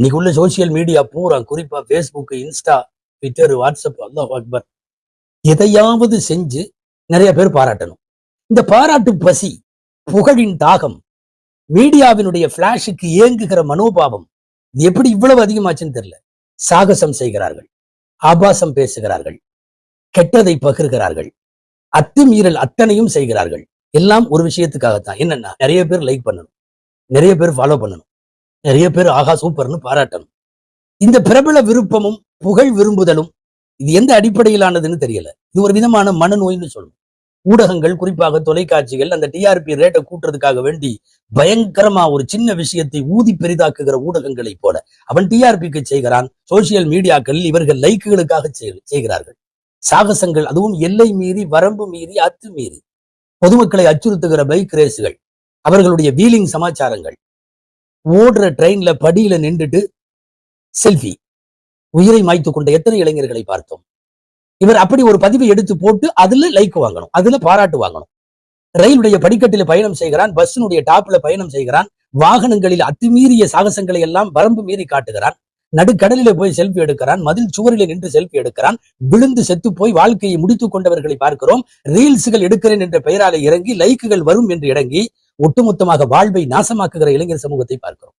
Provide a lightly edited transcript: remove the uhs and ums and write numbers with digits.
இன்னைக்கு உள்ள social media பூரா, குறிப்பா பேஸ்புக், இன்ஸ்டா, ட்விட்டர், வாட்ஸ்அப், அல்லாஹ் அக்பர், எதையாவது செஞ்சு நிறைய பேர் பாராட்டணும். இந்த பாராட்டு பசி, புகழின் தாகம், மீடியாவினுடைய பிளாஷுக்கு ஏங்குகிற மனோபாவம் இது எப்படி இவ்வளவு அதிகமாச்சுன்னு தெரியல. சாகசம் செய்கிறார்கள், ஆபாசம் பேசுகிறார்கள், கெட்டதை பகிர்கிறார்கள், அத்துமீறல் அத்தனையும் செய்கிறார்கள். எல்லாம் ஒரு விஷயத்துக்காகத்தான். என்னன்னா, நிறைய பேர் லைக் பண்ணணும், நிறைய பேர் ஃபாலோ பண்ணணும், நிறைய பேர் ஆகா சூப்பர்னு பாராட்டணும். இந்த பிரபல விருப்பமும் புகழ் விரும்புதலும் இது எந்த அடிப்படையிலானதுன்னு தெரியல. இது ஒரு விதமான மனநோய்னு சொல்லணும். ஊடகங்கள், குறிப்பாக தொலைக்காட்சிகள், அந்த டிஆர்பி ரேட்டை கூட்டுறதுக்காக வேண்டி பயங்கரமா ஒரு சின்ன விஷயத்தை ஊதி பெரிதாக்குகிற ஊடகங்களை போல அவன் டிஆர்பிக்கு செய்கிறான். சோசியல் மீடியாக்கள் இவர்கள் லைக்குகளுக்காக செய்கிறார்கள். சாகசங்கள், அதுவும் எல்லை மீறி, வரம்பு மீறி, அத்துமீறி பொதுமக்களை அச்சுறுத்துகிற பைக் ரேஸுகள், அவர்களுடைய வீலிங் சமாச்சாரங்கள், ஓடுற ட்ரெயின்ல படியில நின்றுட்டு செல்ஃபி, உயிரை மாய்த்து கொண்ட எத்தனை இளைஞர்களை பார்த்தோம். இவர் அப்படி ஒரு பதிவை எடுத்து போட்டு அதுல லைக் வாங்கணும், அதுல பாராட்டு வாங்கணும். ரயிலுடைய படிக்கட்டில பயணம் செய்கிறான், பஸ்ஸினுடைய டாப்ல பயணம் செய்கிறான், வாகனங்களில் அத்துமீறிய சாகசங்களை எல்லாம் வரம்பு மீறி காட்டுகிறான், நடுக்கடலில போய் செல்ஃபி எடுக்கிறான், மதில் சுவரில நின்று செல்ஃபி எடுக்கிறான், விழுந்து செத்து போய் வாழ்க்கையை முடித்துக் கொண்டவர்களை பார்க்கிறோம். ரீல்ஸுகள் எடுக்கிறேன் என்ற பெயரால இறங்கி லைக்குகள் வரும் என்று இறங்கி ஒட்டுமொத்தமாக வாழ்வை நாசமாக்குகிற இளைஞர் சமூகத்தை பார்க்கிறோம்.